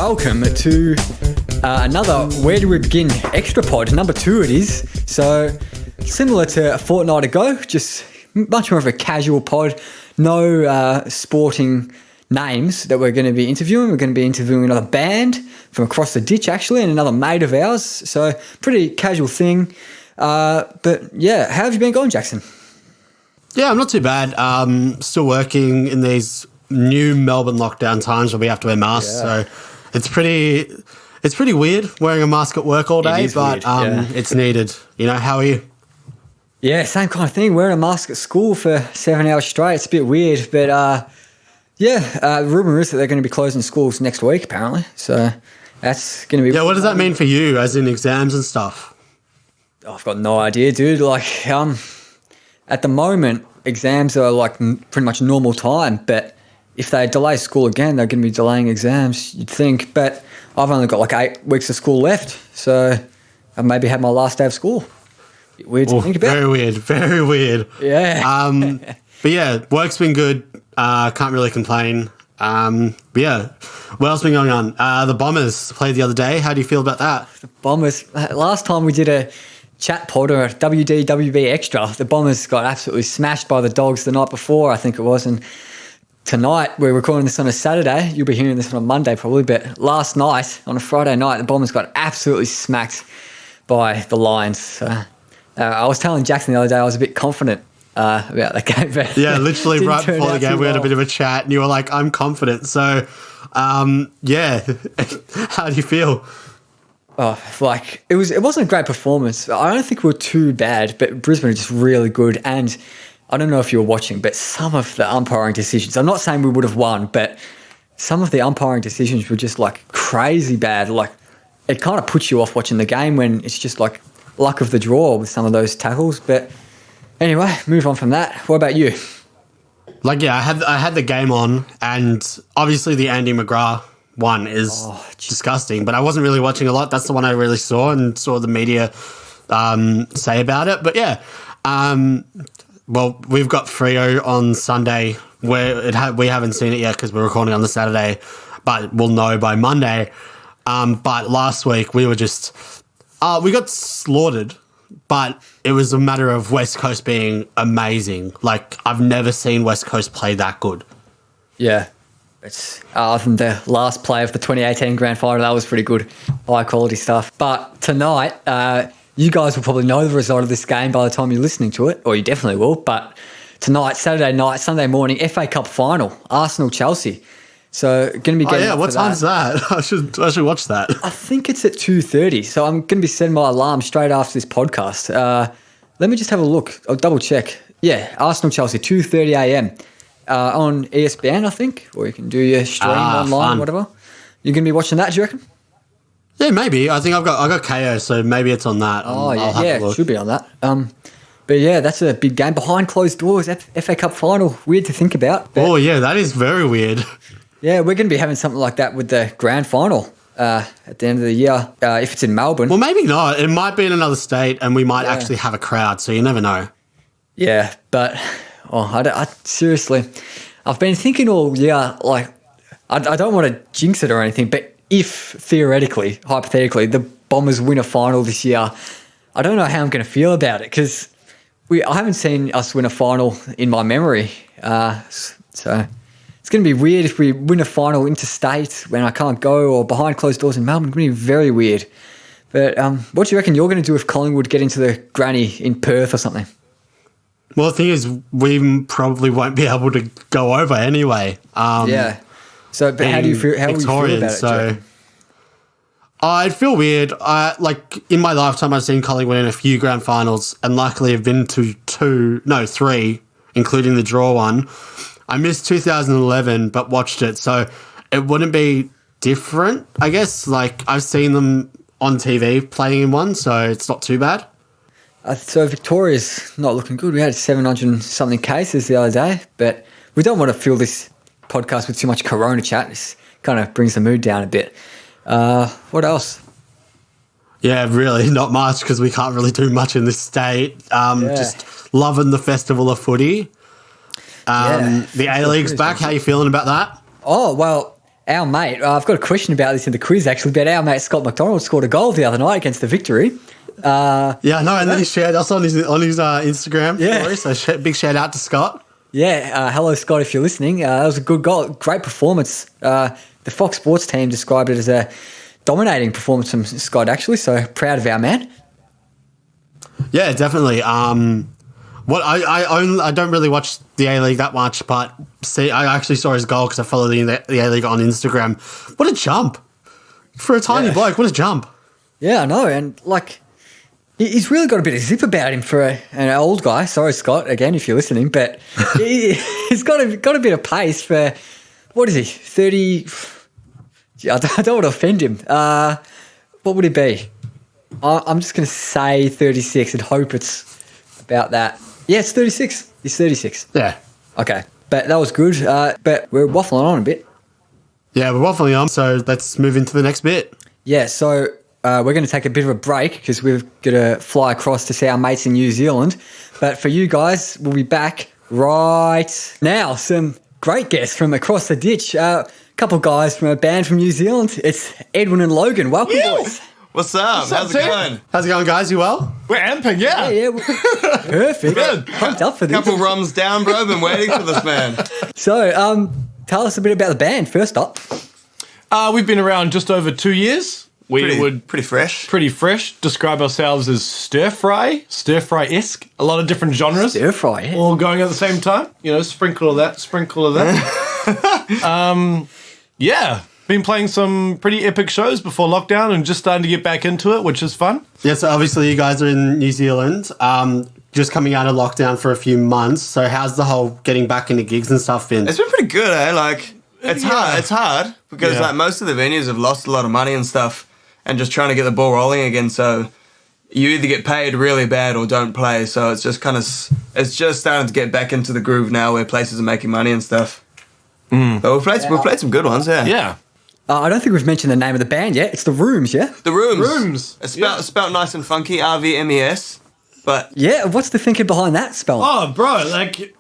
welcome to another Where Do We Begin extra pod, number 2 it is. So similar to a fortnight ago, just much more of a casual pod, no sporting names that we're going to be interviewing. We're going to be interviewing another band from across the ditch actually, and another mate of ours, so pretty casual thing. But yeah, how have you been going, Jackson? Yeah, I'm not too bad. Still working in these new Melbourne lockdown times where we have to wear masks, so it's pretty weird wearing a mask at work all day, but it's needed. You know, how are you? Yeah, same kind of thing. Wearing a mask at school for 7 hours straight, it's a bit weird, but rumour is that they're going to be closing schools next week apparently, so that's going to be... Yeah, what does that mean for you, as in exams and stuff? I've got no idea, dude. Like, at the moment, exams are like pretty much normal time, but if they delay school again, they're going to be delaying exams, you'd think. But I've only got like 8 weeks of school left, so I've maybe had my last day of school. Weird to think about. Very weird. Yeah. But yeah, work's been good. Can't really complain. But yeah, what else been going on? The Bombers played the other day. How do you feel about that? The Bombers. Last time we did a chat pod or a WDWB extra, the Bombers got absolutely smashed by the Dogs the night before, I think it was, and tonight, we're recording this on a Saturday. You'll be hearing this on a Monday probably, but last night, on a Friday night, the Bombers got absolutely smacked by the Lions. So, I was telling Jackson the other day I was a bit confident about that game. But yeah, literally right before the game we had a bit of a chat and you were like, I'm confident. So, yeah, how do you feel? Oh, like, it wasn't a great performance. I don't think we were too bad, but Brisbane are just really good, and I don't know if you were watching, but some of the umpiring decisions, I'm not saying we would have won, but some of the umpiring decisions were just like crazy bad. Like, it kind of puts you off watching the game when it's just like luck of the draw with some of those tackles. But anyway, move on from that. What about you? Like, yeah, I had the game on, and obviously the Andy McGrath one is disgusting, but I wasn't really watching a lot. That's the one I really saw and saw the media say about it. But yeah, well, we've got Freo on Sunday where we haven't seen it yet because we're recording on the Saturday, but we'll know by Monday. But last week we were just we got slaughtered, but it was a matter of West Coast being amazing. Like, I've never seen West Coast play that good. Yeah. It's other than the last play of the 2018 grand final, that was pretty good, high quality stuff. But tonight, you guys will probably know the result of this game by the time you're listening to it, or you definitely will. But tonight, Saturday night, Sunday morning, FA Cup final, Arsenal-Chelsea. So going to be getting what time's that? I should watch that. I think it's at 2:30. So I'm going to be setting my alarm straight after this podcast. Let me just have a look. I'll double check. Yeah, Arsenal-Chelsea, 2:30 a.m. On ESPN, I think, or you can do your stream online, whatever. You're going to be watching that, do you reckon? Yeah, maybe. I think I got KO, so maybe it's on that. Oh, yeah, it should be on that. But yeah, that's a big game. Behind closed doors, FA Cup final. Weird to think about. Oh, yeah, that is very weird. Yeah, we're going to be having something like that with the grand final at the end of the year, if it's in Melbourne. Well, maybe not. It might be in another state, and we might actually have a crowd, so you never know. Yeah, but I seriously, I've been thinking all year, like, I don't want to jinx it or anything, but if theoretically, hypothetically, the Bombers win a final this year, I don't know how I'm going to feel about it because I haven't seen us win a final in my memory. So it's going to be weird if we win a final interstate when I can't go, or behind closed doors in Melbourne. It's going to be very weird. But what do you reckon you're going to do if Collingwood get into the granny in Perth or something? Well, the thing is, we probably won't be able to go over anyway. Yeah. So, but how do you feel? How will you feel about it? So, I'd feel weird. Like, in my lifetime, I've seen Collingwood in a few grand finals, and luckily I've been to 3, including the draw one. I missed 2011, but watched it, so it wouldn't be different, I guess. Like, I've seen them on TV playing in one, so it's not too bad. So Victoria's not looking good. We had 700-something cases the other day, but we don't want to fill this podcast with too much corona chat. This kind of brings the mood down a bit. What else? Yeah, really, not much because we can't really do much in this state. Just loving the festival of footy. The A-League's back. How are you feeling about that? Oh, well, our mate, I've got a question about this in the quiz actually, but our mate Scott McDonald scored a goal the other night against the Victory. And then he shared us on his Instagram story, so big shout out to Scott. Yeah, hello Scott if you're listening. That was a good goal, great performance. The Fox Sports team described it as a dominating performance from Scott actually, so proud of our man. Yeah, definitely. I don't really watch the A-League that much, but I actually saw his goal because I follow the A-League on Instagram. What a jump. For a tiny bloke, what a jump. Yeah, I know, and like he's really got a bit of zip about him for an old guy. Sorry, Scott, again, if you're listening, but he's got a bit of pace for, what is he, 30... I don't want to offend him. What would he be? I'm just going to say 36 and hope it's about that. Yeah, it's 36. He's 36. Yeah. Okay, but that was good. But we're waffling on a bit. Yeah, we're waffling on, so let's move into the next bit. Yeah, so we're going to take a bit of a break because we're going to fly across to see our mates in New Zealand. But for you guys, we'll be back right now. Some great guests from across the ditch. A couple guys from a band from New Zealand. It's Edwin and Logan. Welcome, boys. What's up? How's it going? How's it going, guys? You well? We're amping, yeah. Yeah, perfect. Good. Pumped up for this. Couple rums down, bro. Been waiting for this, man. So, tell us a bit about the band first up. We've been around just over 2 years. We would pretty fresh. Pretty fresh. Describe ourselves as stir-fry-esque. A lot of different genres. Stir-fry, yeah. All going at the same time. You know, sprinkle of that, sprinkle of that. Yeah. Been playing some pretty epic shows before lockdown and just starting to get back into it, which is fun. Yeah, so obviously you guys are in New Zealand, just coming out of lockdown for a few months. So how's the whole getting back into gigs and stuff been? It's been pretty good, eh? Like, it's hard. It's hard because like most of the venues have lost a lot of money and stuff and just trying to get the ball rolling again. So you either get paid really bad or don't play. So it's just it's just starting to get back into the groove now where places are making money and stuff. But we've played some good ones, yeah. Yeah. I don't think we've mentioned the name of the band yet. It's the Rooms, yeah? The Rooms. Rooms. It's spelled nice and funky, RVMES. But yeah, what's the thinking behind that spell? Oh, bro, like,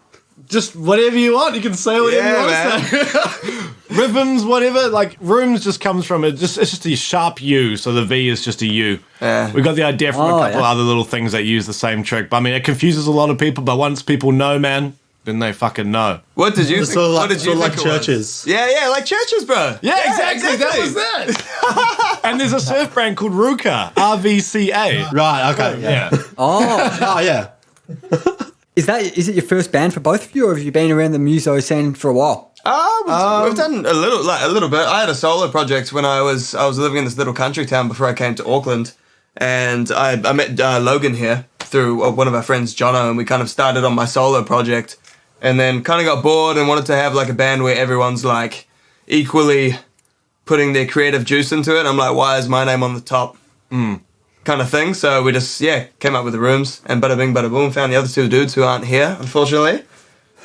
just whatever you want. You can say whatever you want to say. Rhythms, whatever. Like, Rooms just comes from it's just a sharp U, so the V is just a U. Yeah. We got the idea from a couple other little things that use the same trick. But I mean, it confuses a lot of people, but once people know, man, then they fucking know. What did you think? What did you think like it churches? Was? Yeah, like churches, bro. Yeah, exactly. That was that. And there's a surf brand called Ruka, RVCA. Right, okay. Yeah. Oh, yeah. Is it your first band for both of you, or have you been around the muso scene for a while? We've done a little bit. I had a solo project when I was living in this little country town before I came to Auckland, and I met Logan here through one of our friends, Jono, and we kind of started on my solo project. And then kind of got bored and wanted to have like a band where everyone's like equally putting their creative juice into it. I'm like, why is my name on the top? Kind of thing. So we just, came up with the Rooms and bada bing, bada boom, found the other two dudes who aren't here, unfortunately.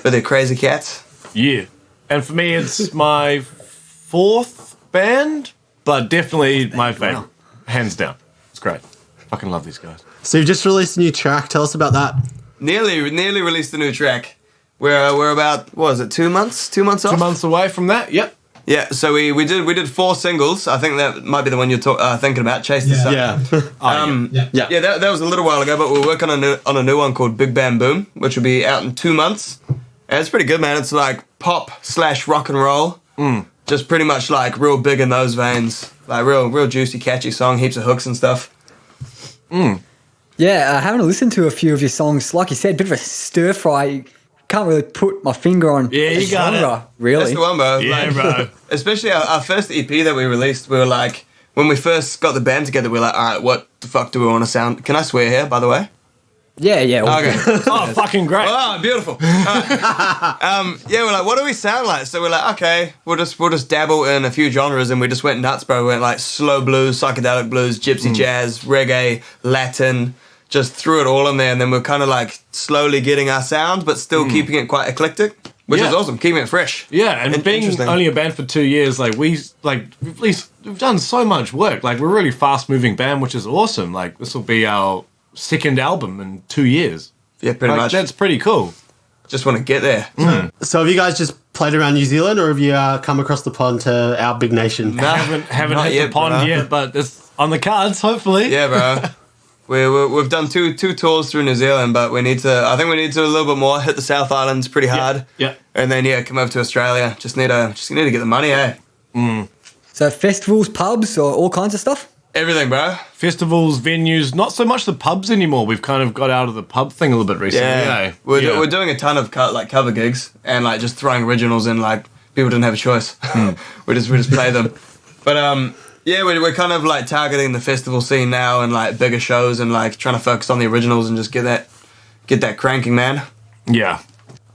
But they're crazy cats. Yeah. And for me, it's my fourth band, but definitely my favorite. Hands down. It's great. Fucking love these guys. So you've just released a new track. Tell us about that. Nearly released a new track. We're about, what was it, 2 months? 2 months off? 2 months away from that, yep. Yeah, so we did 4 singles. I think that might be the one you're thinking about, Chase the Sun. Yeah. That was a little while ago, but we're working on a new one called Big Bam Boom, which will be out in 2 months. And it's pretty good, man. It's like pop/rock and roll. Just pretty much like real big in those veins. Like real juicy, catchy song, heaps of hooks and stuff. Yeah, having listened to a few of your songs, like you said, a bit of a stir fry. Can't really put my finger on you got genre, really. That's the one, bro. Yeah, bro. Especially our first EP that we released, we were like, when we first got the band together, we were like, all right, what the fuck do we want to sound? Can I swear here, by the way? Yeah. Okay. Oh, fucking great. Oh, beautiful. We're like, what do we sound like? So we're like, okay, we'll just dabble in a few genres, and we just went nuts, bro. We went like slow blues, psychedelic blues, gypsy jazz, reggae, Latin. Just threw it all in there, and then we're kind of like slowly getting our sound, but still keeping it quite eclectic, which is awesome, keeping it fresh. Yeah, and being only a band for 2 years, we've done so much work. Like, we're a really fast-moving band, which is awesome. Like, this will be our second album in 2 years. Yeah, pretty much. That's pretty cool. just want to get there. So have you guys just played around New Zealand, or have you come across the pond to our big nation? Nah, haven't not hit yet, the pond bro. yet, but it's on the cards, hopefully. Yeah, bro. We've done two tours through New Zealand, but I think we need to a little bit more. Hit the South Islands pretty hard. Yeah. And then come over to Australia. Just need to get the money, eh? So festivals, pubs, or all kinds of stuff? Everything, bro. Festivals, venues, not so much the pubs anymore. We've kind of got out of the pub thing a little bit recently. Yeah. We're doing a ton of cover gigs and like just throwing originals in. Like people didn't have a choice. we just play them. But we're kind of like targeting the festival scene now and like bigger shows and like trying to focus on the originals and just get that cranking, man. Yeah.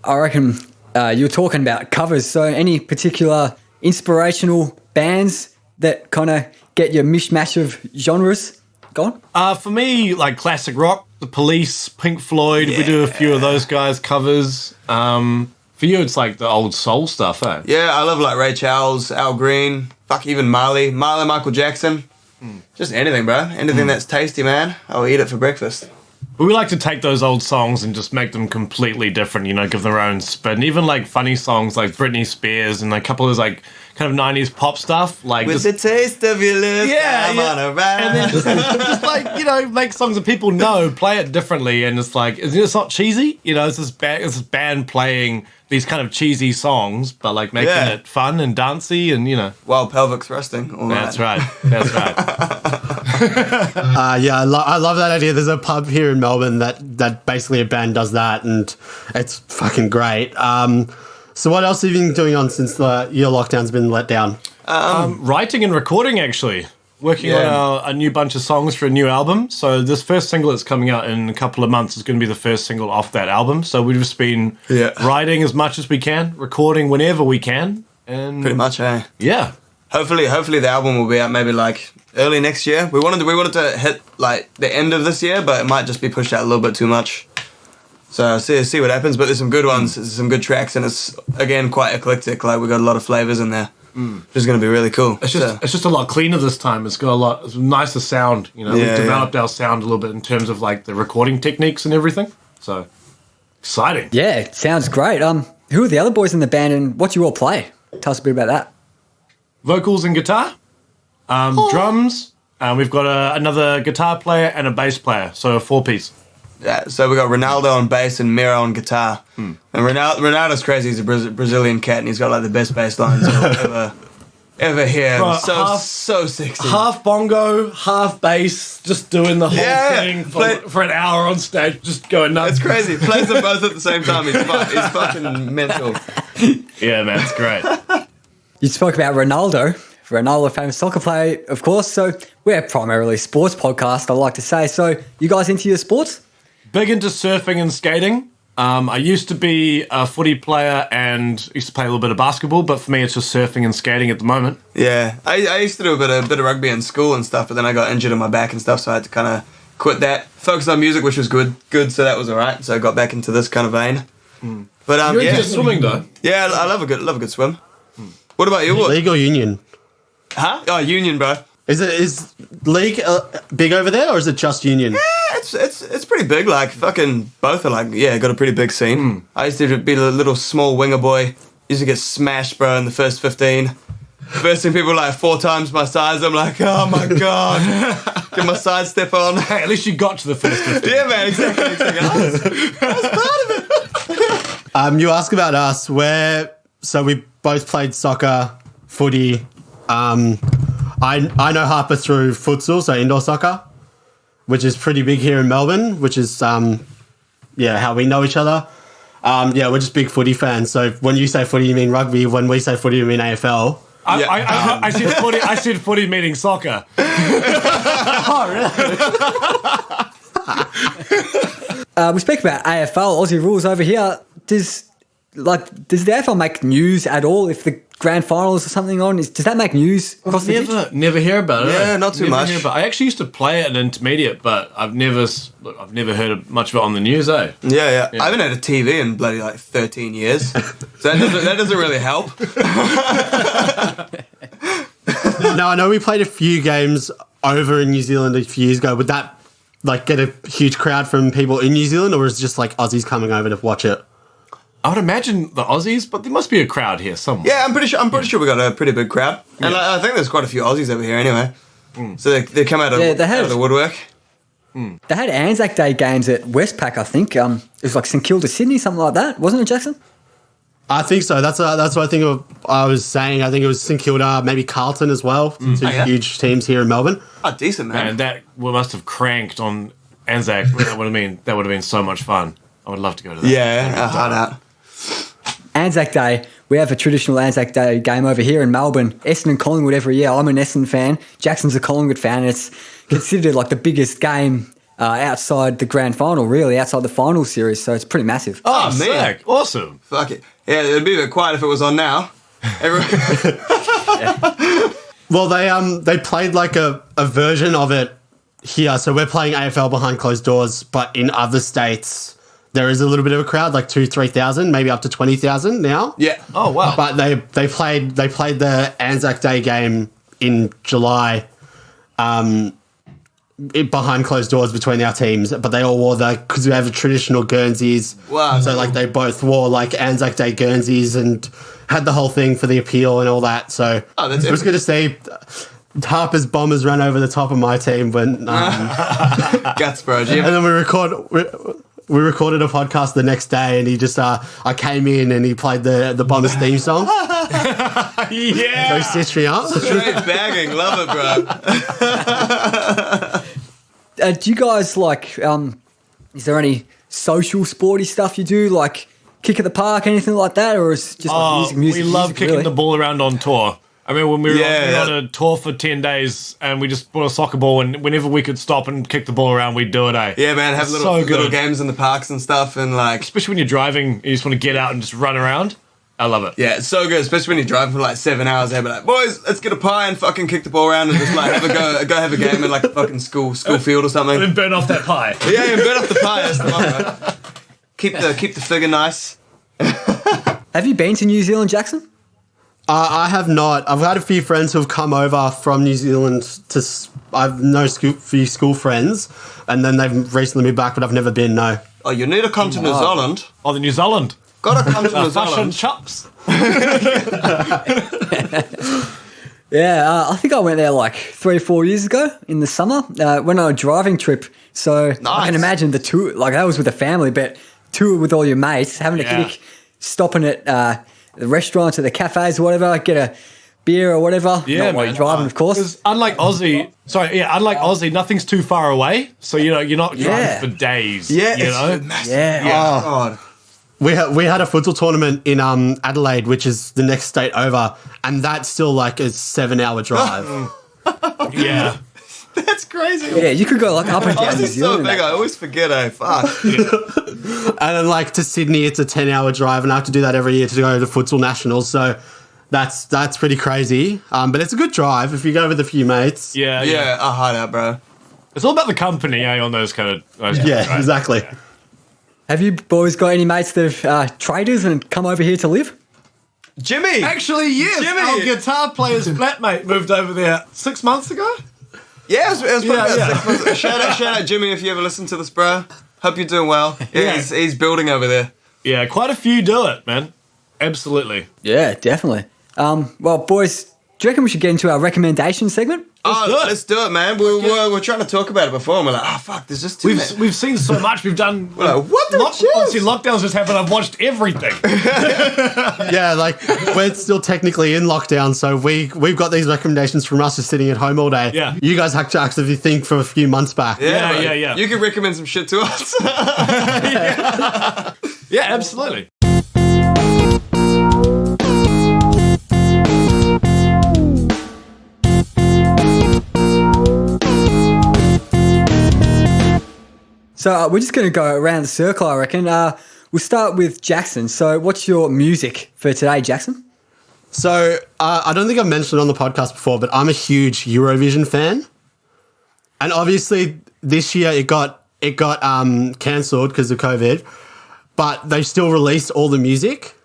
I reckon you were talking about covers. So any particular inspirational bands that kind of get your mishmash of genres going? For me, like classic rock, The Police, Pink Floyd. We do a few of those guys' covers. For you, it's like the old soul stuff, eh? Yeah, I love like Ray Charles, Al Green, even Marley, Michael Jackson. Just anything, bro. Anything that's tasty, man. I'll eat it for breakfast. But we like to take those old songs and just make them completely different, give their own spin. Even like funny songs like Britney Spears and a couple of those like kind of 90s pop stuff. Like With the taste of your lips, I'm on a ride. And then just like, make songs that people know, play it differently, and it's like, it's not cheesy. It's this band playing these kind of cheesy songs, but like making it fun and dancey and, While pelvic thrusting. All That's right. right. That's right. I love that idea. There's a pub here in Melbourne that basically a band does that, and it's fucking great. So what else have you been doing on since your lockdown's been let down? Writing and recording, actually. Working on a new bunch of songs for a new album. So this first single that's coming out in a couple of months is going to be the first single off that album. So we've just been writing as much as we can, recording whenever we can. And Pretty much, eh? Yeah. Hopefully the album will be out maybe like early next year. We wanted to hit like the end of this year, but it might just be pushed out a little bit too much. So see what happens. But there's some good ones, there's some good tracks, and it's again quite eclectic. Like we got a lot of flavors in there. Which is going to be really cool. It's just a lot cleaner this time. It's got it's nicer sound. We've developed our sound a little bit in terms of like the recording techniques and everything. So exciting. Yeah, it sounds great. Who are the other boys in the band and what do you all play? Tell us a bit about that. Vocals and guitar, drums. We've got another guitar player and a bass player, so a 4-piece. Yeah, so we got Ronaldo on bass and Miro on guitar. And Ronaldo's crazy. He's a Brazilian cat, and he's got like the best bass lines you'll ever hear. Bro, so sexy. Half bongo, half bass, just doing the whole thing for an hour on stage, just going nuts. It's crazy. Plays them both at the same time. He's fucking mental. Yeah, man, it's great. You spoke about Ronaldo, famous soccer player, of course. So we're primarily a sports podcast, I like to say. So you guys into your sports? Big into surfing and skating. I used to be a footy player and used to play a little bit of basketball, but for me it's just surfing and skating at the moment. Yeah, I used to do a bit of rugby in school and stuff, but then I got injured in my back and stuff, so I had to kind of quit that. Focus on music, which was good, so that was all right. So I got back into this kind of vein. But You're into swimming though. Yeah, I love a good swim. What about you? League or union? Huh? Oh, union, bro. Is league big over there, or is it just union? Yeah, it's pretty big. Like fucking both are like got a pretty big scene. I used to be a little small winger boy. Used to get smashed, bro, in the first 15. Versing people like 4 times my size. I'm like, oh my god, get my sidestep on. Hey, at least you got to the first 15. Yeah, man, exactly. I was part of it. You ask about us. So we both played soccer, footy. I know Harper through futsal, so indoor soccer, which is pretty big here in Melbourne, which is, how we know each other. We're just big footy fans. So when you say footy, you mean rugby. When we say footy, you mean AFL. I said footy. I said footy meaning soccer. Oh, really? We speak about AFL, Aussie rules over here. Does the AFL make news at all if the grand finals or something on? Does that make news across the ditch? Never hear about it. Yeah, not too much. I actually used to play it at intermediate, but I've never heard much of it on the news. Yeah. I haven't had a TV in bloody like 13 years, so that doesn't really help. No, I know we played a few games over in New Zealand a few years ago. Would that like get a huge crowd from people in New Zealand, or is it just like Aussies coming over to watch it? I would imagine the Aussies, but there must be a crowd here somewhere. Yeah, I'm pretty sure we got a pretty big crowd, and I think there's quite a few Aussies over here anyway. So they come out of the woodwork. They had Anzac Day games at Westpac, I think. It was like St Kilda, Sydney, something like that, wasn't it, Jackson? I think so. That's what I think I was saying. I think it was St Kilda, maybe Carlton as well. Two huge teams here in Melbourne. Oh, decent, man. And that must have cranked on Anzac. That would have been so much fun. I would love to go to that. Yeah, hard out. Anzac Day. We have a traditional Anzac Day game over here in Melbourne. Essendon and Collingwood every year. I'm an Essendon fan. Jackson's a Collingwood fan. And it's considered like the biggest game outside the grand final, really, outside the final series. So it's pretty massive. Oh, sick. Awesome. Fuck it. Yeah, it'd be a bit quiet if it was on now. Well, they played like a version of it here. So we're playing AFL behind closed doors, but in other states there is a little bit of a crowd, like 2,000-3,000, maybe up to 20,000 now. Yeah. Oh, wow. But they played the Anzac Day game in July, behind closed doors between our teams. But they all wore because we have traditional Guernseys. Wow. So like they both wore like Anzac Day Guernseys and had the whole thing for the appeal and all that. So it was good to see. Harper's Bombers ran over the top of my team when guts, bro. Jim. And then we recorded a podcast the next day, and he just I came in and he played the Bombers theme song. Yeah, so he stitched me up. Straight bagging, love it, bro. Do you guys like? Is there any social sporty stuff you do, like kick at the park, anything like that, or is it just like music? We love music, kicking really? the ball around on tour. I mean, when we were on a tour for 10 days and we just bought a soccer ball, and whenever we could stop and kick the ball around, we'd do it, eh? Yeah, man, have little games in the parks and stuff, and like... Especially when you're driving, you just want to get out and just run around. I love it. Yeah, it's so good, especially when you're driving for like 7 hours. They'll be like, boys, let's get a pie and fucking kick the ball around and just like have a go have a game in like a fucking school field or something. And then burn off that pie. Yeah, and burn off the pie. That's the one, bro. Keep the figure nice. Have you been to New Zealand, Jackson? I have not. I've had a few friends who have come over from New Zealand I've no few school friends, and then they've recently moved back, but I've never been, no. Oh, you need to come to New Zealand. Oh, the New Zealand. Gotta come to New Fish Zealand. and chops. Yeah, I think I went there like 3 or 4 years ago in the summer. Went on a driving trip. So I can imagine the tour, like that was with the family, but tour with all your mates, having a kick, stopping at the restaurants or the cafes or whatever, get a beer or whatever. Yeah, not while you're driving, of course. Unlike Aussie, nothing's too far away, so you're not driving for days. Yeah, you know. Massive. Yeah. Oh, God. We had a futsal tournament in Adelaide, which is the next state over, and that's still like a 7-hour drive. Yeah. That's crazy. Yeah, you could go like up and down New This is so Zealand. big, I always forget, fuck. And then like to Sydney, it's a 10-hour drive, and I have to do that every year to go to the futsal nationals. So that's pretty crazy. But it's a good drive if you go with a few mates. Yeah. I'll hide out, bro. It's all about the company, on those kind of. Yeah, exactly. Yeah. Have you boys got any mates that are traders and come over here to live? Jimmy! Actually, yes. Jimmy! Our guitar player's flatmate moved over there 6 months ago. Yeah, it was probably about 6 months. Shout out Jimmy if you ever listen to this, bro. Hope you're doing well. Yeah. He's building over there. Yeah, quite a few do it, man. Absolutely. Yeah, definitely. Well, boys, do you reckon we should get into our recommendation segment? Let's do it, man. We're trying to talk about it before, and we're like, fuck, there's just too many. We've seen so much. We've done. We're like, what the shit? Obviously, lockdowns just happened. I've watched everything. Yeah, like we're still technically in lockdown, so we've got these recommendations from us just sitting at home all day. Yeah. You guys have to actually think for a few months back. Yeah. You can recommend some shit to us. Yeah, absolutely. So we're just going to go around the circle, I reckon. We'll start with Jackson. So what's your music for today, Jackson? So I don't think I've mentioned it on the podcast before, but I'm a huge Eurovision fan. And obviously this year it got cancelled because of COVID, but they still released all the music.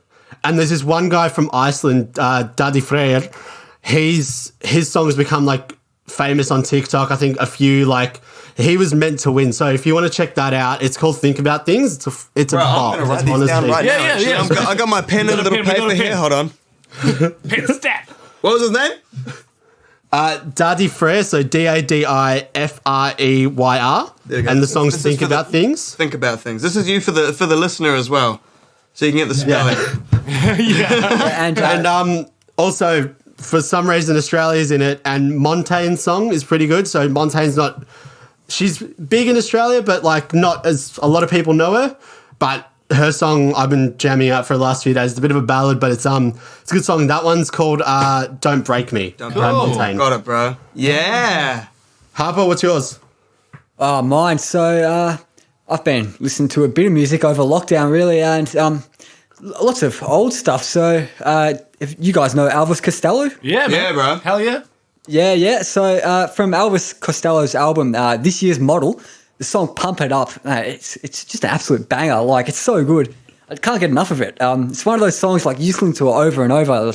And there's this one guy from Iceland, Daddy Freyr. His song has become like famous on TikTok. I think a few like he was meant to win. So if you want to check that out, it's called Think About Things. It's a Bro, bop. I'm going to write these honestly. down right now. Yeah. Actually. I got my pen and a little paper here. Hold on. Pen stat. What was his name? Daddy Frere, so Dadifreyr, and the song's This is Think for About Things. Think About Things. This is you for the listener as well, so you can get the spelling. And Also, for some reason, Australia's in it, and Montaigne's song is pretty good. So Montaigne's not, she's big in Australia, but like not as a lot of people know her. But her song I've been jamming out for the last few days. It's a bit of a ballad, but it's a good song. That one's called "Don't Break Me." Don't by Montaigne. Got it, bro. Yeah. Harper, what's yours? Oh, mine. So I've been listening to a bit of music over lockdown, really, and lots of old stuff. So if you guys know Elvis Costello? Yeah, man. Yeah, bro. Hell yeah. Yeah. So from Elvis Costello's album, This Year's Model, the song Pump It Up, it's just an absolute banger. Like, it's so good. I can't get enough of it. It's one of those songs, like, you just listen to it over and over.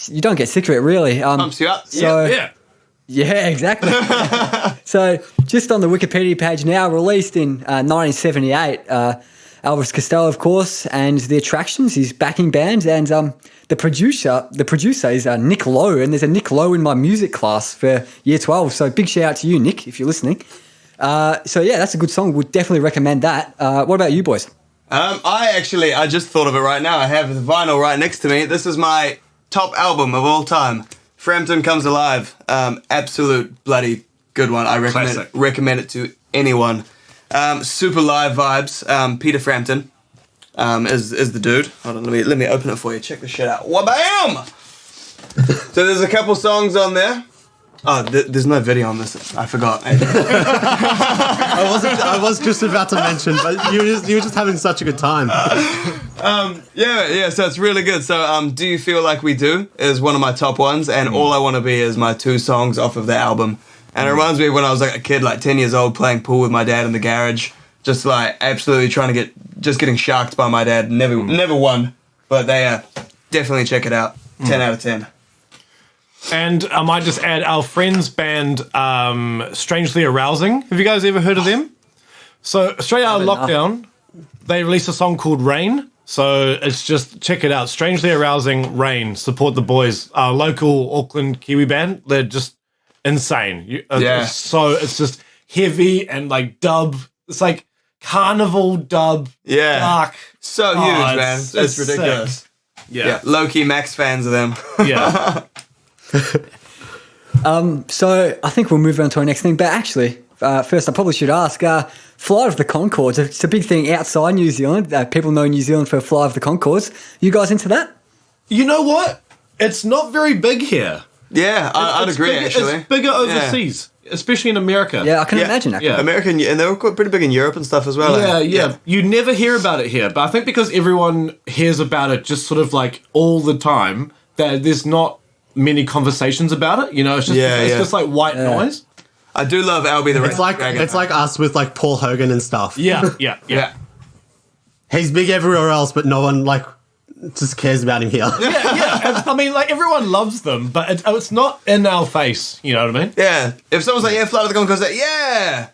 You don't get sick of it, really. Pumps you up. So, Yeah. Yeah, exactly. So just on the Wikipedia page now, released in 1978, Elvis Costello, of course, and The Attractions, his backing band, and the producer is Nick Lowe, and there's a Nick Lowe in my music class for year 12. So big shout out to you, Nick, if you're listening. So yeah, that's a good song. Would definitely recommend that. What about you boys? I just thought of it right now. I have the vinyl right next to me. This is my top album of all time. Frampton Comes Alive. Absolute bloody good one. I recommend it to anyone. Super live vibes. Peter Frampton is the dude. Hold on, let me open it for you. Check this shit out. Wabam! So there's a couple songs on there. Oh, there's no video on this. I forgot. I was just about to mention, but you were just having such a good time. Yeah. So it's really good. So, Do You Feel Like We Do is one of my top ones, and All I Want to Be is my 2 songs off of the album. And it reminds me of when I was like a kid, like 10 years old, playing pool with my dad in the garage, just like absolutely getting sharked by my dad. Never won, but they definitely check it out. 10 out of 10. And I might just add our friends band, Strangely Arousing. Have you guys ever heard of them? So straight out of lockdown, they released a song called Rain. So it's just, check it out. Strangely Arousing, Rain. Support the boys. Our local Auckland Kiwi band. They're just insane. It's just heavy and like dub. It's like carnival dub. Yeah. Dark. So huge, man. It's ridiculous. Sick. Yeah. Low-key Max fans of them. Yeah. So I think we'll move on to our next thing. But actually, first I probably should ask, Flight of the Conchords. It's a big thing outside New Zealand. People know New Zealand for Flight of the Conchords. You guys into that? You know what? It's not very big here. Yeah, I'd agree, bigger, actually. It's bigger overseas, especially in America. Yeah, I can imagine, actually. Yeah. American, and they were quite pretty big in Europe and stuff as well. Yeah. You never hear about it here, but I think because everyone hears about it just sort of like all the time, that there's not many conversations about it. You know, it's just like white noise. I do love Albie the Red Dragon. It's like us with like Paul Hogan and stuff. Yeah. He's big everywhere else, but no one like just cares about him here. Yeah. I mean, like everyone loves them, but it's not in our face. You know what I mean? Yeah. If someone's like, Flight of the Conchords, like, yeah.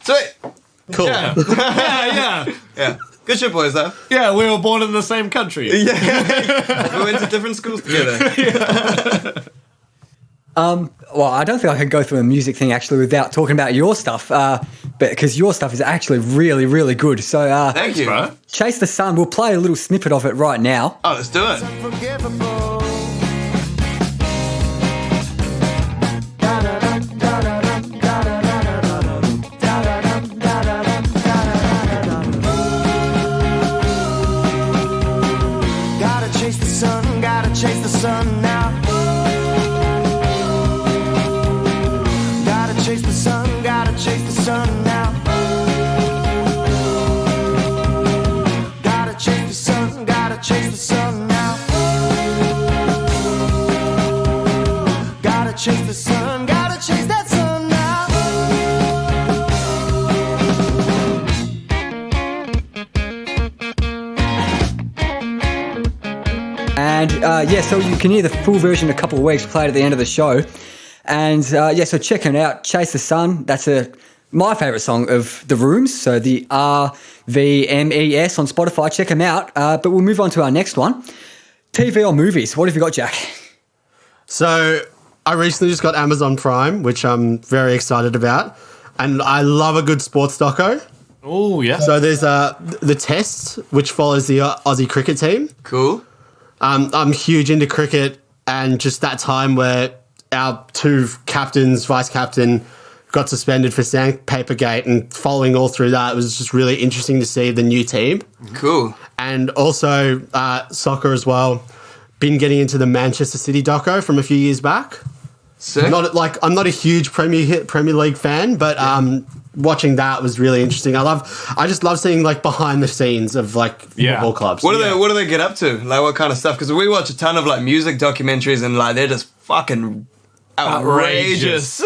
Sweet. Cool. Yeah. Good shit, boys, though. Yeah, we were born in the same country. Yeah. We went to different schools together. Well, I don't think I could go through a music thing actually without talking about your stuff, but because your stuff is actually really, really good. So, Thank you, bro. Chase the Sun. We'll play a little snippet of it right now. Oh, let's do it. Gotta chase the sun now. Gotta chase the sun now. Gotta chase the sun now. Gotta chase the sun, gotta chase that sun now. And so you can hear the full version a couple of weeks played at the end of the show. And so check it out. Chase the Sun. That's a my favourite song of the Rooms, so the RVMES on Spotify. Check them out. But we'll move on to our next one. TV or movies? What have you got, Jack? So I recently just got Amazon Prime, which I'm very excited about. And I love a good sports doco. Oh, yeah. So there's The Test, which follows the Aussie cricket team. Cool. I'm huge into cricket, and just that time where our two captains, vice captain, got suspended for Sandpapergate, and following all through that, it was just really interesting to see the new team. Cool. And also soccer as well. Been getting into the Manchester City doco from a few years back. Sick. I'm not a huge Premier League fan, but watching that was really interesting. I just love seeing like behind the scenes of like football clubs. What do they get up to? Like what kind of stuff? Because we watch a ton of like music documentaries and like they're just fucking outrageous.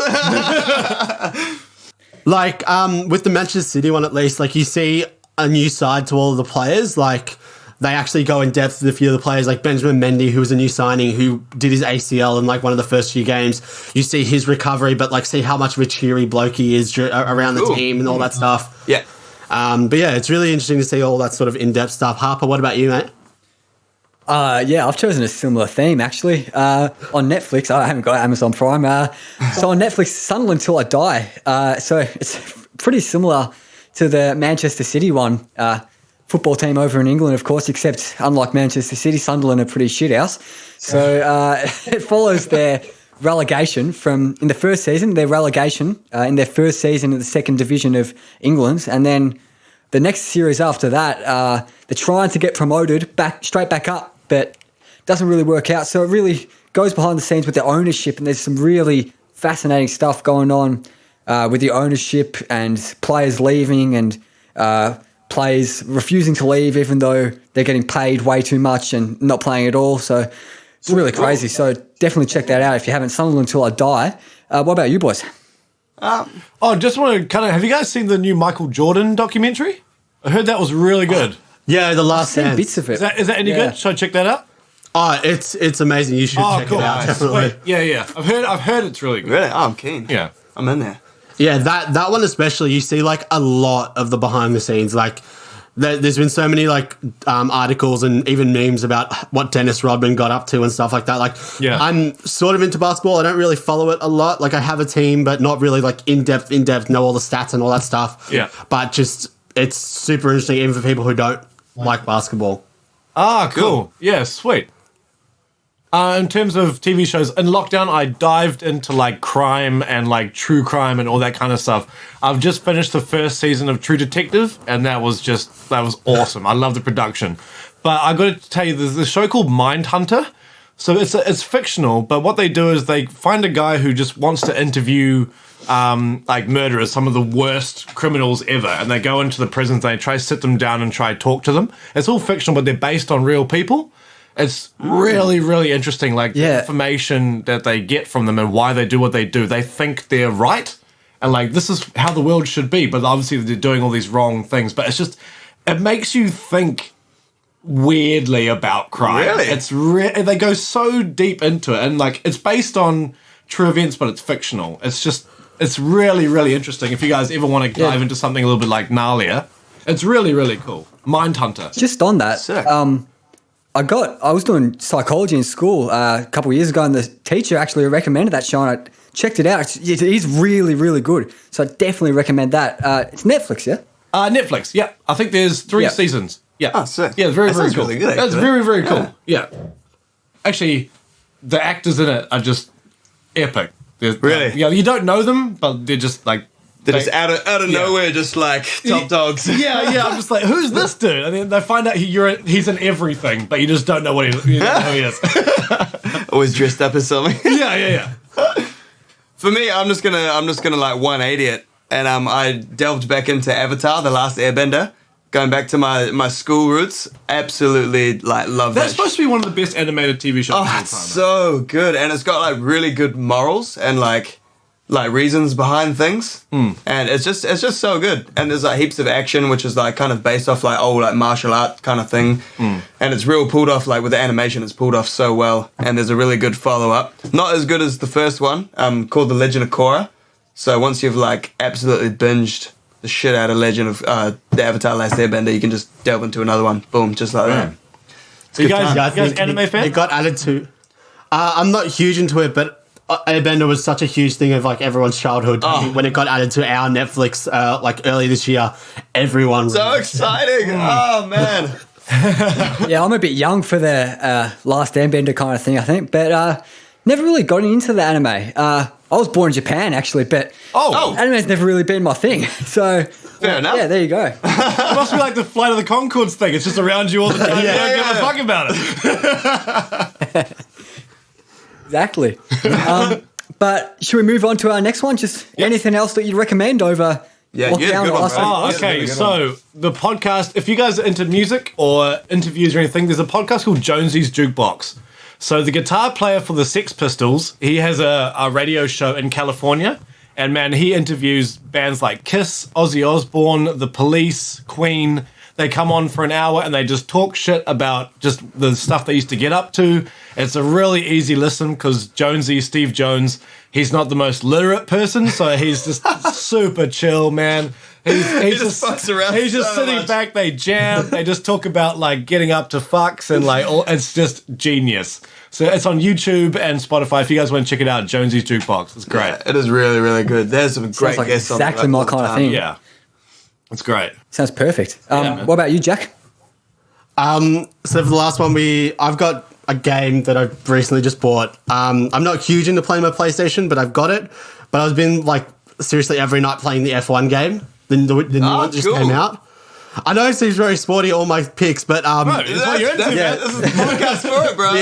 Like with the Manchester City one, at least, like you see a new side to all of the players. Like they actually go in depth with a few of the players, like Benjamin Mendy, who was a new signing, who did his ACL in like one of the first few games. You see his recovery, but like see how much of a cheery bloke he is around the team and all that stuff. Yeah. But yeah, it's really interesting to see all that sort of in-depth stuff. Harper, what about you, mate? Yeah, I've chosen a similar theme, actually. On Netflix, I haven't got Amazon Prime. So on Netflix, Sunderland Till I Die. So it's pretty similar to the Manchester City one. Football team over in England, of course, except unlike Manchester City, Sunderland are pretty shit house. So it follows their relegation in the first season, in their first season in the second division of England. And then the next series after that, they're trying to get promoted straight back up, but doesn't really work out. So it really goes behind the scenes with their ownership, and there's some really fascinating stuff going on with the ownership and players leaving and players refusing to leave even though they're getting paid way too much and not playing at all. So it's really crazy. So definitely check that out if you haven't. Sunderland Till I Die. What about you boys? Just want to have you guys seen the new Michael Jordan documentary? I heard that was really good. Yeah, The Last Dance. Bits of it. Is that any good? Should I check that out? Oh, it's amazing. You should check it out. Definitely. Wait, yeah. I've heard it's really good. Really? Oh, I'm keen. Yeah. I'm in there. Yeah, that one especially, you see like a lot of the behind the scenes. Like there's been so many like articles and even memes about what Dennis Rodman got up to and stuff like that. Like I'm sort of into basketball. I don't really follow it a lot. Like I have a team, but not really like in depth, know all the stats and all that stuff. Yeah. But just it's super interesting even for people who don't like basketball. Cool. Yeah, sweet. In terms of TV shows, in lockdown, I dived into like crime and like true crime and all that kind of stuff. I've just finished the first season of True Detective, and that was awesome. I love the production. But I got to tell you, there's this show called Mindhunter. So it's fictional, but what they do is they find a guy who just wants to interview like murderers, some of the worst criminals ever, and they go into the prisons, they try to sit them down and try to talk to them. It's all fictional, but they're based on real people. It's really, really interesting, like the information that they get from them and why they do what they do. They think they're right, and like this is how the world should be, but obviously they're doing all these wrong things. But it's just, it makes you think weirdly about crime. Really? It's they go so deep into it, and like it's based on true events, but it's fictional. It's really, really interesting. If you guys ever want to dive into something a little bit like gnarlier, it's really, really cool. Mindhunter. Just on that, Sick. I was doing psychology in school a couple of years ago, and the teacher actually recommended that show, and I checked it out. It is really, really good. So I definitely recommend that. It's Netflix, yeah? Netflix, yeah. I think there's 3 seasons. Yeah. Oh, sick. Yeah, it's very, That very sounds cool. really good, That's actually. very, very cool. Yeah. Actually, the actors in it are just epic. Really? Yeah, you don't know them, but they're just like... They're just out of nowhere, just like top dogs. Yeah. I'm just like, who's this dude? And then they find out he's in everything, but you just don't know what you don't know who he is. Always dressed up as something. Yeah. For me, I'm just gonna like 180 it, and I delved back into Avatar: The Last Airbender, going back to my school roots. Absolutely, like love That's that. supposed to be one of the best animated TV shows of all time. It's so good, and it's got like really good morals and like reasons behind things, and it's just so good. And there's like heaps of action, which is like kind of based off like old like martial art kind of thing, and it's real pulled off like with the animation. It's pulled off so well, and there's a really good follow up. Not as good as the first one, called The Legend of Korra, So once you've like absolutely binged the shit out of Legend of the Avatar: Last Airbender, you can just delve into another one. Boom, just like that. So you guys, Yeah, I you guys think anime fan? It got added to. I'm not huge into it, but Airbender was such a huge thing of like everyone's childhood. I think when it got added to our Netflix like early this year, everyone So exciting! Oh man. Yeah, I'm a bit young for the Last Airbender kind of thing, I think, but never really got into the anime. I was born in Japan, actually, but anime's never really been my thing. So, Fair enough. Yeah, there you go. It must be like the Flight of the Conchords thing. It's just around you all the time. You don't give a fuck about it. Exactly. But should we move on to our next one? Just anything else that you'd recommend over Yeah, you had a good one, bro. Oh, okay. So the podcast, if you guys are into music or interviews or anything, there's a podcast called Jonesy's Jukebox. So the guitar player for the Sex Pistols, he has a radio show in California. And man, he interviews bands like Kiss, Ozzy Osbourne, The Police, Queen. They come on for an hour and they just talk shit about just the stuff they used to get up to. It's a really easy listen because Jonesy, Steve Jones, he's not the most literate person, so he's just super chill, man. He's just fucks around He's just so sitting much. back, they jam, they just talk about like getting up to fucks and like it's just genius. So it's on YouTube and Spotify. If you guys want to check it out, Jonesy's Jukebox. It's great. Yeah, it is really, really good. There's some great like guests on exactly there my all the kind of time. thing. Yeah. It's great. Sounds perfect. man. What about you, Jack? So for the last one, I've got a game that I've recently just bought. I'm not huge into playing my PlayStation, but I've got it. But I've been like seriously every night playing the F1 game. The new one that just cool. came out. I know it seems very sporty, all my picks, but That's what you're into, man. This is the podcast for it, bro.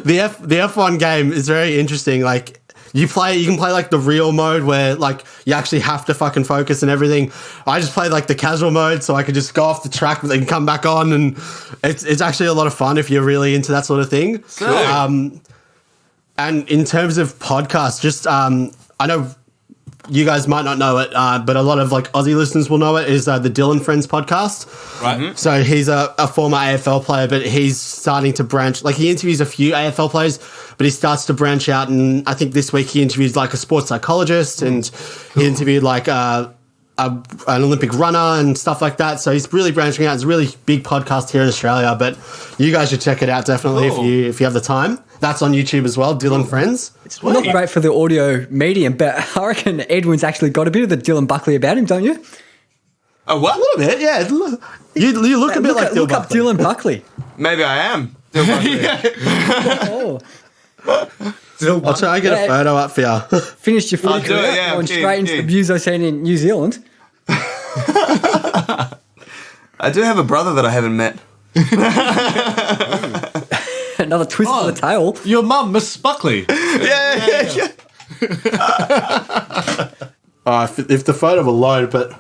the F1 game is very interesting. Like you can play like the real mode where like you actually have to fucking focus and everything. I just played like the casual mode so I could just go off the track but then come back on, and it's actually a lot of fun if you're really into that sort of thing. Cool. And in terms of podcasts, just I know you guys might not know it, but a lot of like Aussie listeners will know it, is the Dylan Friends podcast. Right. So he's a former AFL player, but he's starting to branch. Like he interviews a few AFL players, but he starts to branch out. And I think this week he interviewed like a sports psychologist, and he interviewed like an Olympic runner and stuff like that. So he's really branching out. It's a really big podcast here in Australia, but you guys should check it out definitely if you have the time. That's on YouTube as well, Dylan Friends. It's not great for the audio medium, but I reckon Edwin's actually got a bit of the Dylan Buckley about him, don't you? A what? A little bit, yeah. You look a bit like Dylan Look up Buckley. Dylan Buckley. Maybe I am. Oh, I'll try and get a photo up for you. finished your footy do it, career, yeah, going keen, straight into keen. the muso scene in New Zealand. I do have a brother that I haven't met. Another twist of the tail. Your mum, Miss Buckley. Yeah. If the photo will load, but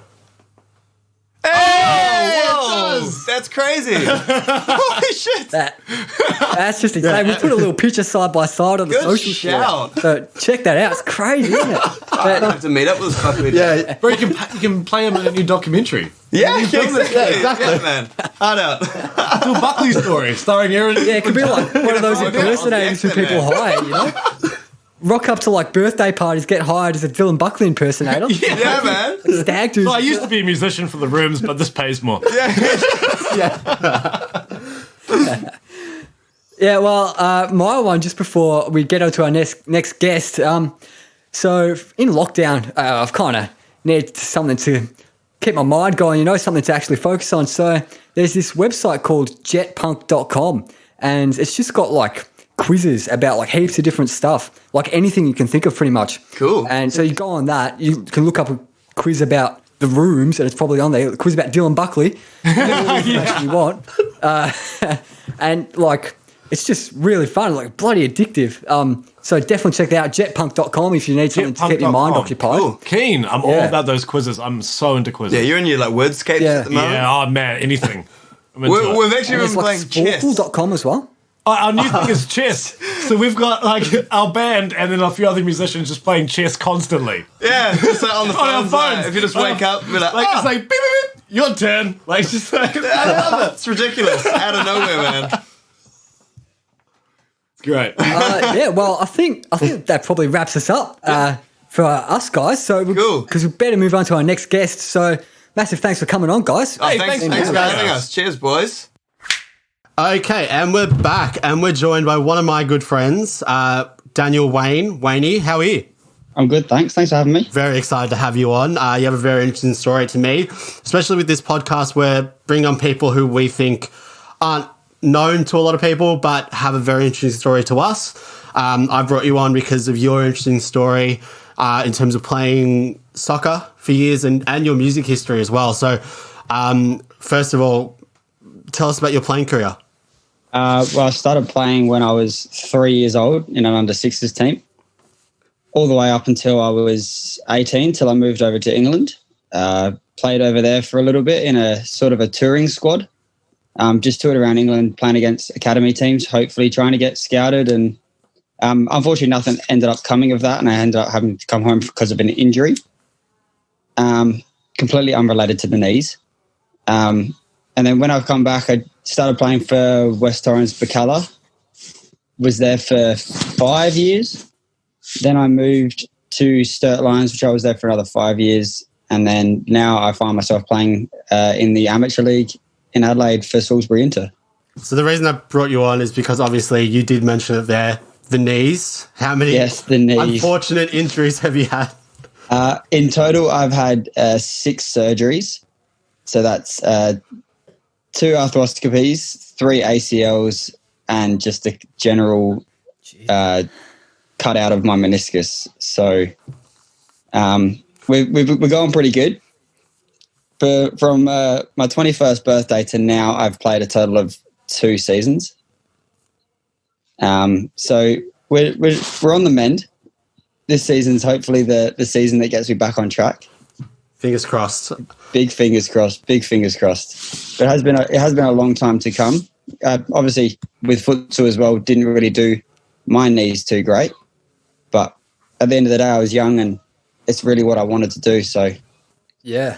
Hey, it does. That's crazy. Holy shit. That's just insane. We put a little picture side by side on the Good social shout. So check that out. It's crazy, isn't it? I have to meet up with this fucker. yeah, Bro, you can play him in a new documentary. Yeah, exactly. exactly. Yeah, man. Hard out. Do a Buckley story starring Aaron. Yeah, it could be like one of those I'll impersonators who get that, people man. hire, you know? Rock up to like birthday parties, get hired as a Dylan Buckley impersonator. Yeah, man. Stag dudes. Well, I used to be a musician for the rooms, but this pays more. Yeah, well, my one, just before we get on to our next guest. So in lockdown, I've kind of needed something to keep my mind going, you know, something to actually focus on. So there's this website called jetpunk.com, and it's just got like quizzes about like heaps of different stuff, like anything you can think of pretty much. Cool. And so you go on that, you can look up a quiz about the rooms, and it's probably on there, a quiz about Dylan Buckley, whatever information you want. And like, it's just really fun, like bloody addictive. So definitely check that out, jetpunk.com, if you need something to keep your mind Jetpunk.com. occupied. Cool. Keen. I'm all about those quizzes. I'm so into quizzes. Yeah, you're in your like wordscapes Yeah. at the moment. Yeah, oh man, anything. I'm into it. We've actually And been there's like playing chess. sporkle.com as well. Our new thing is chess. So we've got like our band and then a few other musicians just playing chess constantly. Yeah, just like on the On our phones. Like, phones. if you just wake up, be like, It's like beep, beep, beep, your turn. Like it's just like it's ridiculous. Out of nowhere, man. great. Yeah, well, I think that probably wraps us up for us, guys. So Cool. Because we better move on to our next guest. So massive thanks for coming on, guys. Oh, thanks for having us. Cheers, boys. Okay, and we're back, and we're joined by one of my good friends, Daniel Waine. Wainey, how are you? I'm good, thanks. Thanks for having me. Very excited to have you on. You have a very interesting story to me, especially with this podcast. We're bringing on people who we think aren't known to a lot of people, but have a very interesting story to us. I brought you on because of your interesting story in terms of playing soccer for years and your music history as well. So, first of all, tell us about your playing career. Well, I started playing when I was 3 years old in an under-6s team, all the way up until I was 18, till I moved over to England. Played over there for a little bit in a sort of a touring squad. Just toured around England playing against academy teams, hopefully trying to get scouted. And unfortunately, nothing ended up coming of that, and I ended up having to come home because of an injury, completely unrelated to the knees. And then when I've come back, I started playing for West Torrens Bacala. Was there for 5 years. Then I moved to Sturt Lions, which I was there for another 5 years. And then now I find myself playing in the amateur league in Adelaide for Salisbury Inter. So the reason I brought you on is because obviously you did mention it there, the knees. How many the knees. Unfortunate injuries have you had? In total, I've had 6 surgeries. So that's 2 arthroscopies, 3 ACLs, and just a general cut out of my meniscus. So we're going pretty good. From my 21st birthday to now, I've played a total of 2 seasons. So we're on the mend. This season's hopefully the season that gets me back on track. Fingers crossed. Big fingers crossed. Big fingers crossed. But it has been a long time to come. Obviously, with futsal as well, didn't really do my knees too great. But at the end of the day, I was young, and it's really what I wanted to do. So, Yeah.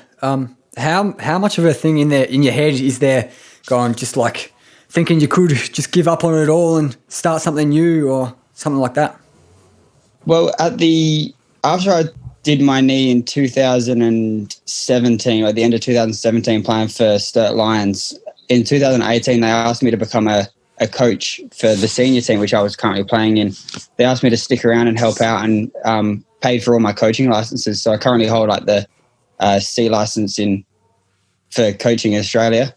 How much of a thing in your head is there going, just like thinking you could just give up on it all and start something new or something like that? Well, after I did my knee in 2017, or at the end of 2017, playing for Sturt Lions, in 2018 they asked me to become a coach for the senior team, which I was currently playing in. They asked me to stick around and help out, and paid for all my coaching licenses. So I currently hold like the C license for coaching in Australia,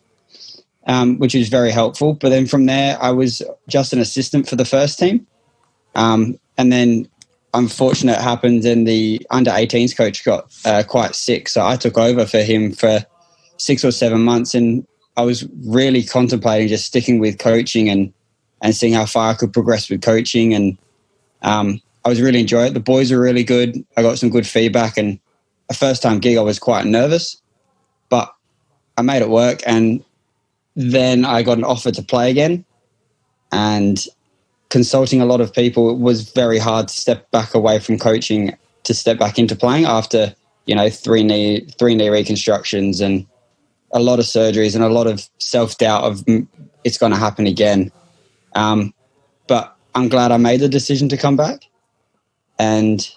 which is very helpful. But then from there, I was just an assistant for the first team. And then unfortunate happened, and the under-18s coach got quite sick. So I took over for him for 6 or 7 months, and I was really contemplating just sticking with coaching and seeing how far I could progress with coaching. And I was really enjoying it. The boys were really good. I got some good feedback, and a first-time gig, I was quite nervous, but I made it work. And then I got an offer to play again, and consulting a lot of people, it was very hard to step back away from coaching to step back into playing after, 3 knee reconstructions and a lot of surgeries and a lot of self-doubt of it's going to happen again. But I'm glad I made the decision to come back. And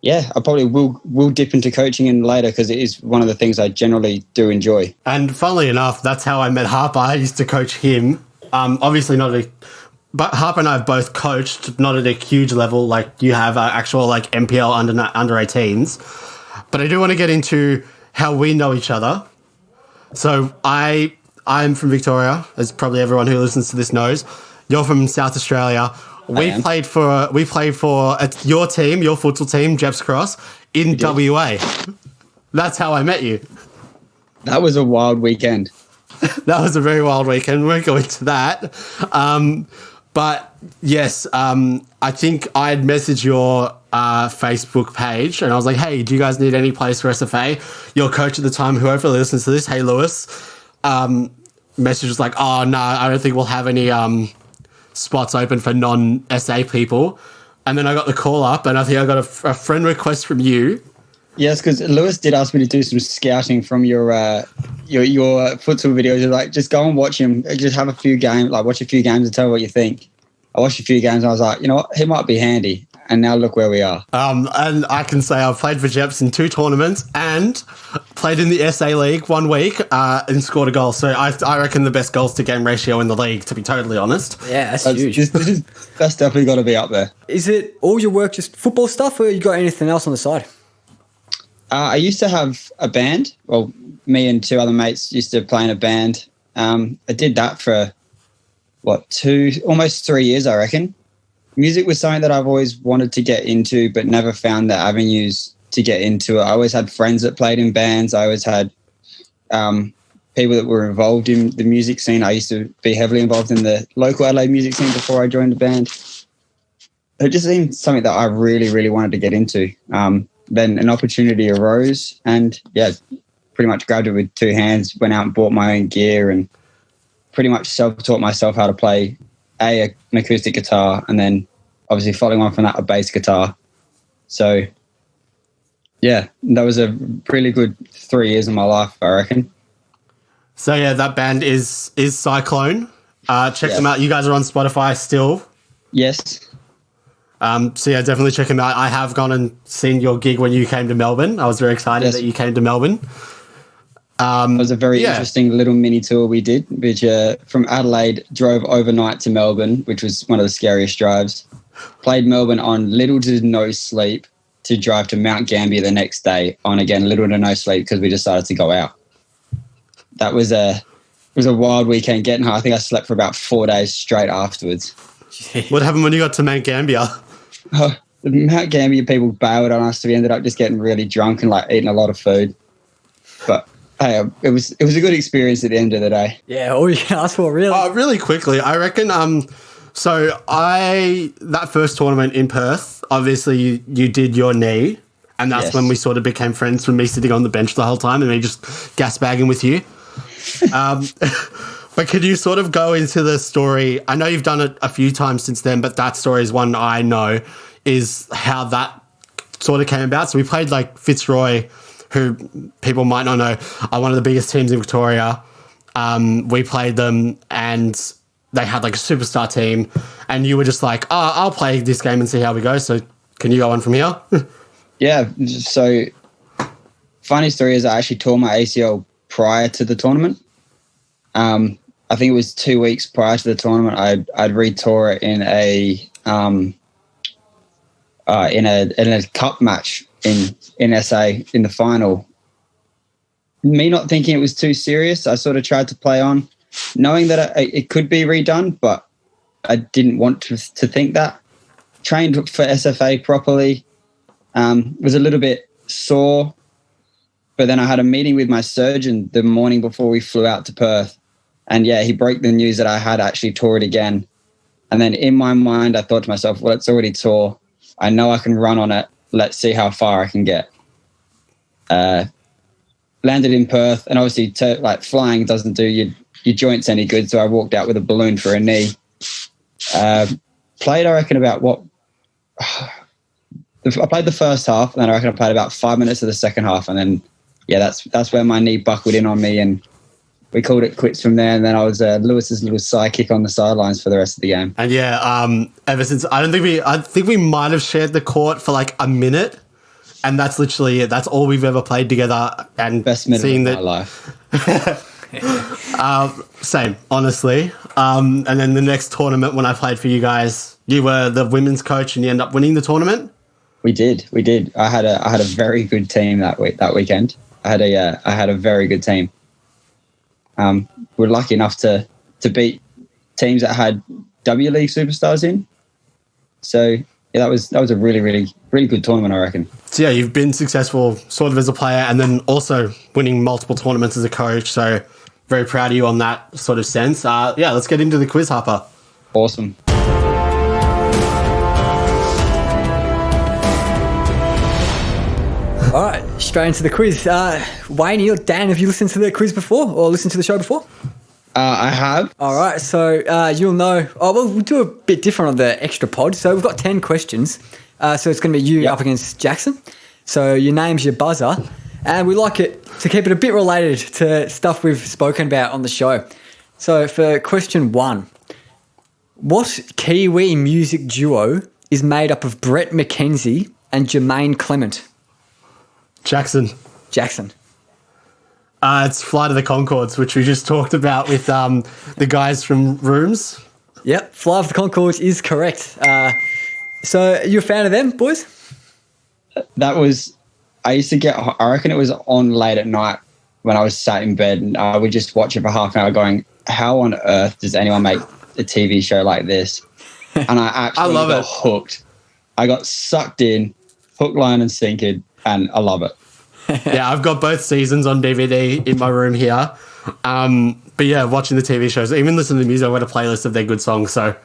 yeah, I probably will dip into coaching in later, because it is one of the things I generally do enjoy. And funnily enough, that's how I met Harper. I used to coach him. Obviously but Harper and I have both coached, not at a huge level like you have, actual like MPL under 18s. But I do want to get into how we know each other. So I'm from Victoria, as probably everyone who listens to this knows. You're from South Australia. We played for your team, your futsal team, Jeps Cross, in WA. That's how I met you. That was a wild weekend. That was a very wild weekend. We won't go into that. But yes, I think I had messaged your Facebook page, and I was like, hey, do you guys need any players for SFA? Your coach at the time, whoever listens to this, hey, Lewis, message was like, oh, no, I don't think we'll have any spots open for non-SA people. And then I got the call up, and I think I got a friend request from you. Yes, because Lewis did ask me to do some scouting from your futsal videos. Like, just go and watch him. Just have a few games, like watch a few games and tell me what you think. I watched a few games and I was like, you know what, he might be handy. and now look where we are. And I can say I've played for Jeps in 2 tournaments and played in the SA League 1 week and scored a goal. So I reckon the best goals to game ratio in the league, to be totally honest. Yeah, that's huge. That's definitely got to be up there. Is it all your work just football stuff, or you got anything else on the side? I used to have a band. Well, me and 2 other mates used to play in a band. I did that for, almost 3 years, I reckon. Music was something that I've always wanted to get into, but never found the avenues to get into it. I always had friends that played in bands. I always had people that were involved in the music scene. I used to be heavily involved in the local Adelaide music scene before I joined the band. It just seemed something that I really, really wanted to get into. Then an opportunity arose and, pretty much grabbed it with 2 hands, went out and bought my own gear and pretty much self-taught myself how to play an acoustic guitar, and then obviously following on from that, a bass guitar. So, that was a really good 3 years of my life, I reckon. So, that band is Cyclone. Check them out. You guys are on Spotify still. Yes. Definitely check them out. I have gone and seen your gig when you came to Melbourne. I was very excited that you came to Melbourne. It was a very interesting little mini tour we did, which from Adelaide drove overnight to Melbourne, which was one of the scariest drives. Played Melbourne on little to no sleep to drive to Mount Gambier the next day on, again, little to no sleep because we decided to go out. That was a wild weekend getting home. I think I slept for about 4 days straight afterwards. What happened when you got to Mount Gambier? The Mount Gambier people bailed on us, so we ended up just getting really drunk and eating a lot of food. But hey, it was a good experience at the end of the day. Yeah, all you can ask for, really. Really quickly, I reckon. That first tournament in Perth, obviously you did your knee, and that's when we sort of became friends. From me sitting on the bench the whole time and me just gas bagging with you. But could you sort of go into the story? I know you've done it a few times since then, but that story is one I know, is how that sort of came about. So we played Fitzroy, who people might not know are one of the biggest teams in Victoria. We played them and they had a superstar team, and you were just like, I'll play this game and see how we go. So can you go on from here? Yeah. So funny story is I actually tore my ACL prior to the tournament. I think it was 2 weeks prior to the tournament. I'd re-tore it in a cup match in SA in the final. Me not thinking it was too serious, I sort of tried to play on, knowing that it could be redone, but I didn't want to think that. Trained for SFA properly. Was a little bit sore, but then I had a meeting with my surgeon the morning before we flew out to Perth. And he broke the news that I had actually tore it again. And then in my mind, I thought to myself, well, it's already tore. I know I can run on it. Let's see how far I can get. Landed in Perth, and obviously flying doesn't do your joints any good. So I walked out with a balloon for a knee. Played, I reckon, about I played the first half, and then I reckon I played about 5 minutes of the second half. And then, that's where my knee buckled in on me, and we called it quits from there. And then I was Lewis's little sidekick on the sidelines for the rest of the game. And ever since, I think we might have shared the court for a minute, and that's literally it. That's all we've ever played together. And best minute of my life. Same, honestly. And then the next tournament when I played for you guys, you were the women's coach, and you ended up winning the tournament. We did. I had a very good team that weekend. I had a very good team. We're lucky enough to beat teams that had W League superstars in. So that was a really, really, really good tournament, I reckon. So you've been successful sort of as a player, and then also winning multiple tournaments as a coach. So very proud of you on that sort of sense. Let's get into the quiz, Harper. Awesome. All right, straight into the quiz. Waine or Dan, have you listened to the quiz before or listened to the show before? I have. All right, so you'll know. We'll do a bit different on the extra pod. So we've got 10 questions. So it's going to be you up against Jackson. So your name's your buzzer. And we like it to keep it a bit related to stuff we've spoken about on the show. So for question 1, what Kiwi music duo is made up of Brett McKenzie and Jermaine Clement? Jackson. Jackson. It's Flight of the Conchords, which we just talked about with the guys from Rooms. Yep, Fly of the Conchords is correct. So you a fan of them, boys? I used to I reckon it was on late at night when I was sat in bed and I would just watch it for half an hour going, how on earth does anyone make a TV show like this? And I actually got hooked. I got sucked in, hook, line and sinker, and I love it. Yeah, I've got both seasons on DVD in my room here. But yeah, watching the TV shows, even listening to the music, I've got a playlist of their good songs. So,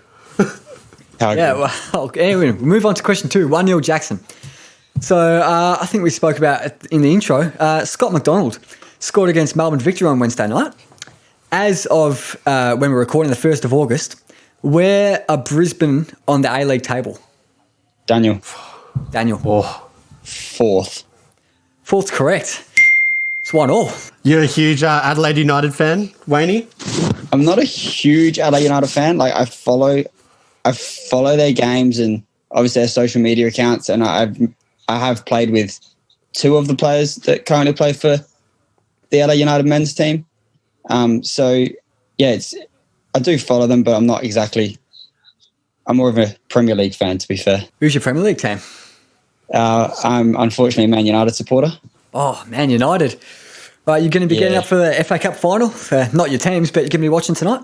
well, anyway, we move on to question 2. 1-0 Jackson. So I think we spoke about it in the intro. Scott McDonald scored against Melbourne Victory on Wednesday night. As of when we're recording the 1st of August, where are Brisbane on the A-League table? Daniel. oh, Fourth. Fourth's correct. It's 1-1. You're a huge Adelaide United fan, Waine? I'm not a huge Adelaide United fan. Like I follow their games and obviously their social media accounts, and I have played with 2 of the players that currently play for the Adelaide United men's team. So yeah, I do follow them, but I'm not exactly. I'm more of a Premier League fan, to be fair. Who's your Premier League team? I'm unfortunately a Man United supporter. Oh, Man United. Right, you're going to be getting up for the FA Cup final? Not your teams, but you're going to be watching tonight?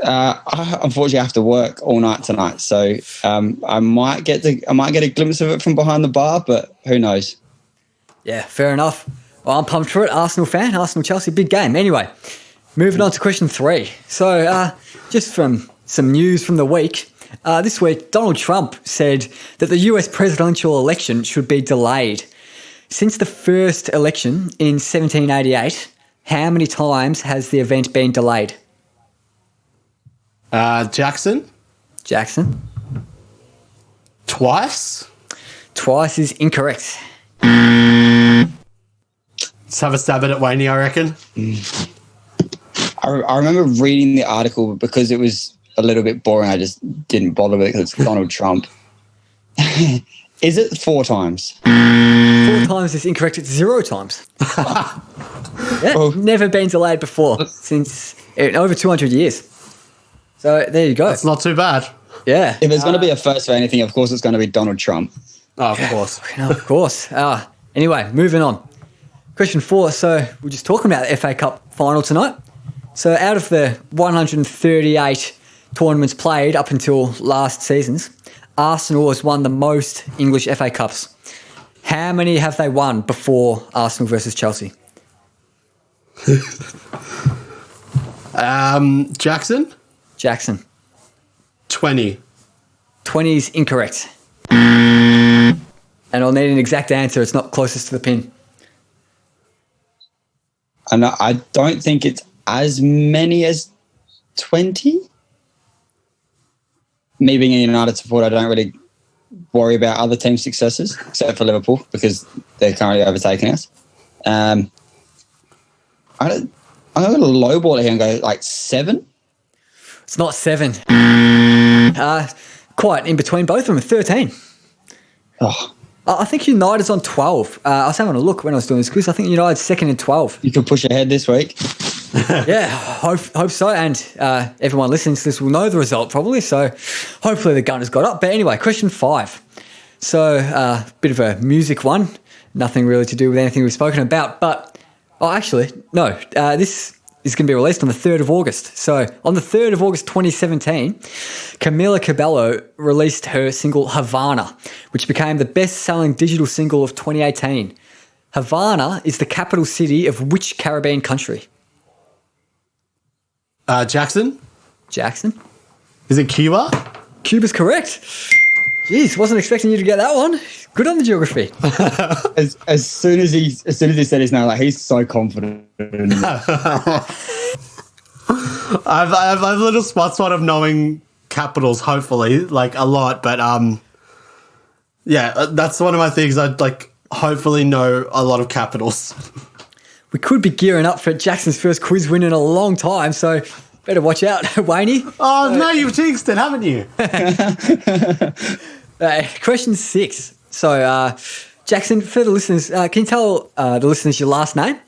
I unfortunately have to work all night tonight, so I might get a glimpse of it from behind the bar, but who knows? Yeah, fair enough. Well, I'm pumped for it. Arsenal fan, Arsenal-Chelsea, big game. Anyway, moving on to question 3. So just from some news from the week, this week Donald Trump said that the US presidential election should be delayed. Since the first election in 1788, how many times has the event been delayed? Jackson? Jackson? Twice? Twice is incorrect. Let's have a stab at it, Waine, I reckon. I remember reading the article, but because it was a little bit boring, I just didn't bother with it because it's Donald Trump. Is it 4 times? 4 times is incorrect. It's 0 times. Never been delayed before since over 200 years. So there you go. That's not too bad. Yeah. If there's going to be a first for anything, of course it's going to be Donald Trump. Oh, of course. Of course. Anyway, moving on. Question 4. So we're just talking about the FA Cup final tonight. So out of the 138 tournaments played up until last season's, Arsenal has won the most English FA Cups. How many have they won before Arsenal versus Chelsea? Jackson? Jackson. 20. 20 is incorrect. And I'll need an exact answer. It's not closest to the pin. And I don't think it's as many as 20. Me being a United supporter, I don't really worry about other teams' successes, except for Liverpool, because they're currently overtaking us. I'm going to lowball it here and go like 7. It's not 7. Quite in between both of them, 13. Oh, I think United's on 12. I was having a look when I was doing this quiz. I think United's second in 12. you could push ahead this week. Yeah, hope so. And everyone listening to this will know the result probably. So hopefully the Gunners got up. But anyway, question 5. So a bit of a music one. Nothing really to do with anything we've spoken about. But, this is going to be released on the 3rd of August. So on the 3rd of August 2017, Camila Cabello released her single Havana, which became the best-selling digital single of 2018. Havana is the capital city of which Caribbean country? Jackson? Jackson? Is it Cuba? Cuba's correct. Jeez, wasn't expecting you to get that one. Good on the geography. As soon as he said his name, like he's so confident. I've a little spot of knowing capitals, hopefully, like a lot, but that's one of my things. I'd like hopefully know a lot of capitals. We could be gearing up for Jackson's first quiz win in a long time, so better watch out, Waine. Oh, no, you've jinxed it, haven't you? Question 6. So, Jackson, for the listeners, can you tell the listeners your last name?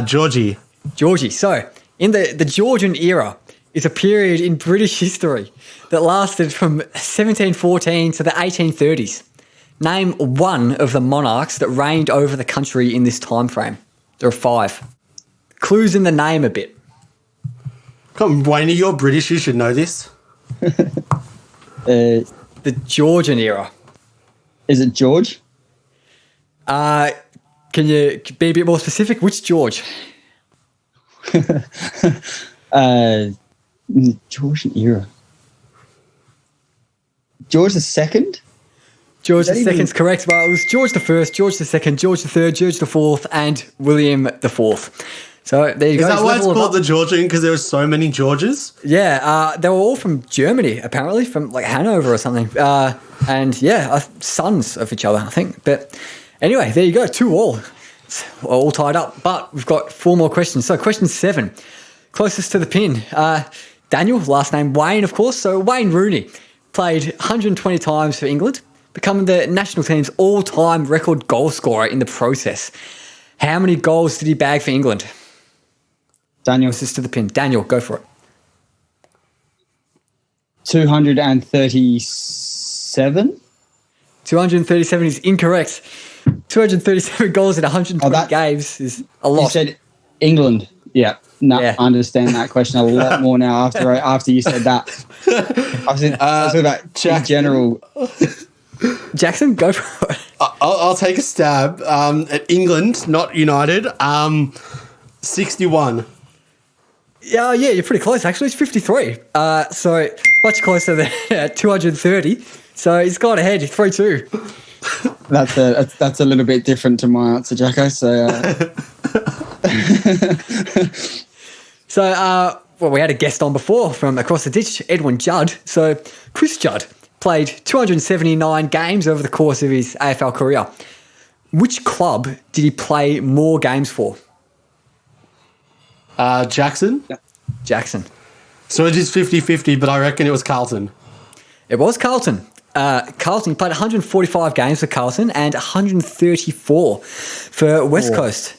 Georgie. Georgie. So, in the Georgian era is a period in British history that lasted from 1714 to the 1830s. Name one of the monarchs that reigned over the country in this time frame. There are 5. Clues in the name a bit. Come on, Wayne, you're British. You should know this. The Georgian era. Is it George? Can you be a bit more specific? Which George? Georgian era. George II? George II is correct. Well, it was George I, George II, George III, George IV, and William IV. So there you go. Is that why it's called the Georgian? Because there were so many Georges? Yeah, they were all from Germany, apparently, from like Hanover or something. And yeah, sons of each other, I think. But anyway, there you go, 2-2. It's all tied up. But we've got 4 more questions. So question 7, closest to the pin. Daniel, last name Waine, of course. So Wayne Rooney played 120 times for England, becoming the national team's all-time record goal scorer in the process. How many goals did he bag for England? Daniel. Closest to the pin. Daniel, go for it. 237? 237 is incorrect. 237 goals in 120 games is a lot. You said England. Yeah. No, Yeah. I understand that question a lot more now after you said that. I was talking about in general. Jackson, go for it. I'll take a stab at England, not United. 61. Yeah, you're pretty close, actually. It's 53. So much closer than 230. So he's gone ahead, 3-2. That's a little bit different to my answer, Jacko. So, well, we had a guest on before from across the ditch, Edwin Judd. So Chris Judd played 279 games over the course of his AFL career. Which club did he play more games for? Jackson? Jackson. So it is 50-50, but I reckon it was Carlton. It was Carlton. Carlton played 145 games for Carlton and 134 for West Coast.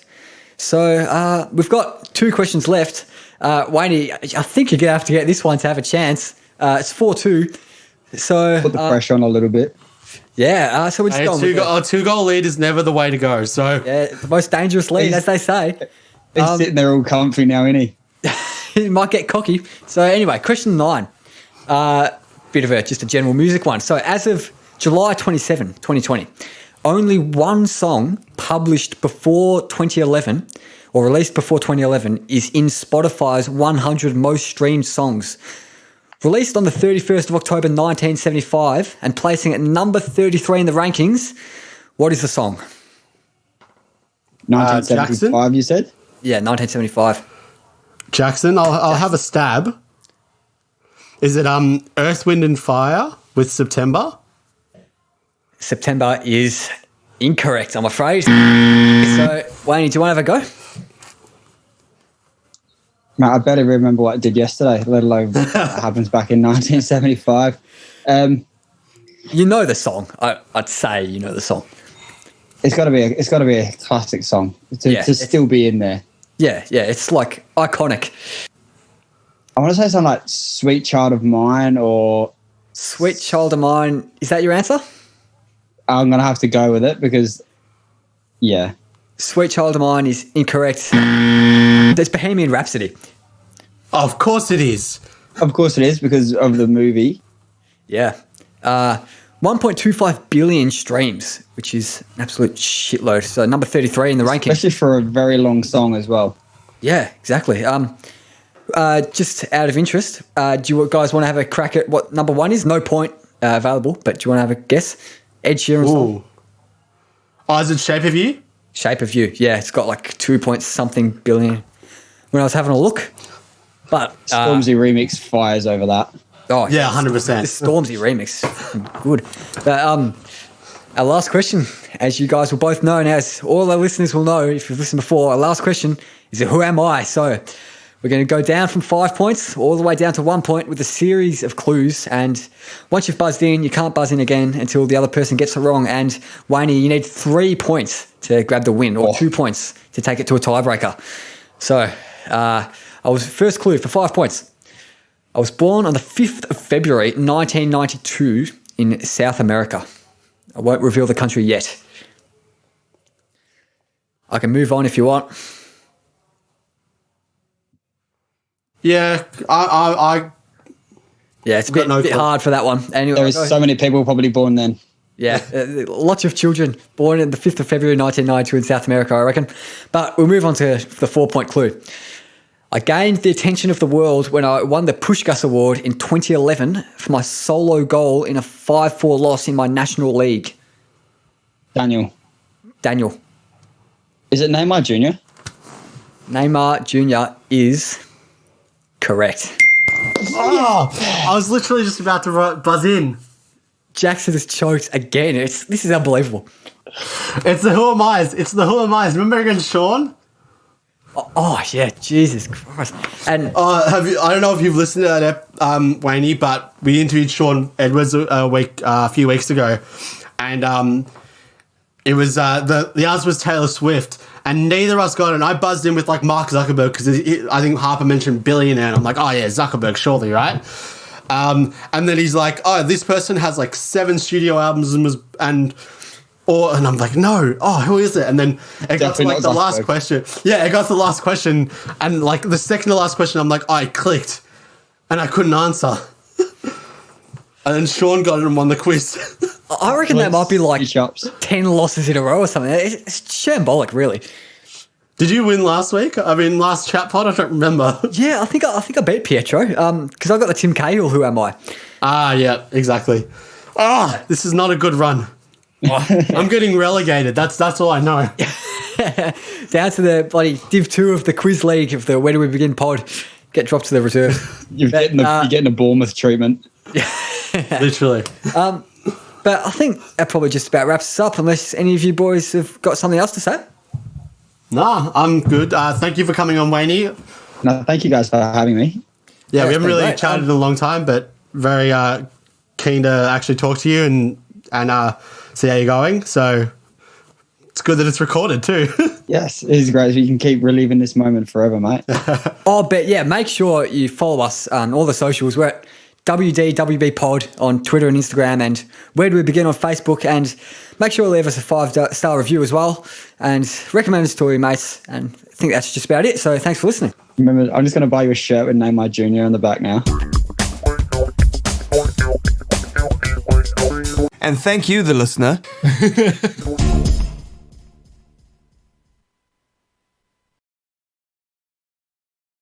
So we've got 2 questions left. Wayne, I think you're going to have to get this one to have a chance. It's 4-2. So put the pressure on a little bit. Yeah, so we're just going with a 2-goal lead is never the way to go. So yeah, the most dangerous lead, as they say. He's sitting there all comfy now, isn't he? He might get cocky. So anyway, question 9. Bit of just a general music one. So as of July 27, 2020, only one song published before 2011 or released before 2011 is in Spotify's 100 most streamed songs. Released on the 31st of October 1975 and placing at number 33 in the rankings, what is the song? 1975, you said? Yeah, 1975. Jackson, I'll have a stab. Is it Earth, Wind and Fire with September? September is incorrect, I'm afraid. So, Wayne, do you want to have a go? Mate, I better remember what I did yesterday, let alone what happens back in 1975. You know the song. I'd say you know the song. It's got to be a classic song to still be in there. Yeah, it's like iconic. I want to say something like "Sweet Child of Mine" or "Sweet Child of Mine." Is that your answer? I'm gonna have to go with it because, yeah, "Sweet Child of Mine" is incorrect. There's Bohemian Rhapsody. Of course it is. Of course it is because of the movie. Yeah. 1.25 billion streams, which is an absolute shitload. So number 33 in the ranking. Especially for a very long song as well. Yeah, exactly. Just out of interest, do you guys want to have a crack at what number 1 is? No point available, but do you want to have a guess? Ed Sheeran's song. Oh, is it Shape of You? Shape of You. Yeah, it's got like 2-point-something billion when I was having a look. But Stormzy remix fires over that. Oh, yeah, 100%. The Stormzy remix. Good. But our last question, as you guys will both know, and as all our listeners will know if you've listened before, our last question is who am I? So We're going to go down from 5 points all the way down to 1 point with a series of clues. And once you've buzzed in, you can't buzz in again until the other person gets it wrong. And Waine, you need 3 points to grab the win, or 2 points to take it to a tiebreaker. So I was first clue for 5 points. I was born on the 5th of February, 1992 in South America. I won't reveal the country yet. I can move on if you want. Yeah, Yeah, it's a bit hard for that one. Anyway, There's so many people probably born then. Yeah, lots of children born on the 5th of February 1992 in South America, I reckon. But we'll move on to the 4-point clue. I gained the attention of the world when I won the Pushkas Award in 2011 for my solo goal in a 5-4 loss in my national league. Daniel. Is it Neymar Jr.? Neymar Jr. is correct. Oh, I was literally just about to buzz in. Jackson has choked again. This is unbelievable. It's the Who Am I's. Remember against Sean? Oh yeah, Jesus Christ! And I don't know if you've listened to that, Waine, but we interviewed Sean Edwards a few weeks ago, and it was the answer was Taylor Swift, and neither of us got it. And I buzzed in with like Mark Zuckerberg because I think Harper mentioned billionaire, and I'm like, oh yeah, Zuckerberg, surely, right? And then he's like, oh, this person has like 7 studio albums and I'm like, no, who is it? And then it got to like the last question. Yeah, it got to the last question, and like the second to last question, I'm like, I clicked, and I couldn't answer. And then Sean got it and won the quiz. I reckon that might be like 10 losses in a row or something. It's shambolic, really. Did you win last week? I mean, last chat pod? I don't remember. Yeah, I think I beat Pietro because I got the Tim Cahill. Who am I? Yeah, exactly. This is not a good run. I'm getting relegated. That's all I know. Down to the bloody Div 2 of the quiz league of the Where Do We Begin pod. Get dropped to the reserve. You're getting a Bournemouth treatment. Literally. But I think that probably just about wraps us up, unless any of you boys have got something else to say. No, I'm good. Thank you for coming on, Waine. No, thank you guys for having me. Yeah, we haven't really chatted in a long time, but very keen to actually talk to you and see how you're going. So it's good that it's recorded too. Yes, it is great. We can keep reliving this moment forever, mate. But yeah, make sure you follow us on all the socials. We're at WDWB Pod on Twitter and Instagram, and Where Do We Begin on Facebook. And make sure you leave us a 5-star review as well, and recommend us to all your mates. And I think that's just about it. So thanks for listening. Remember, I'm just going to buy you a shirt with Neymar Jr. on the back now. And thank you, the listener.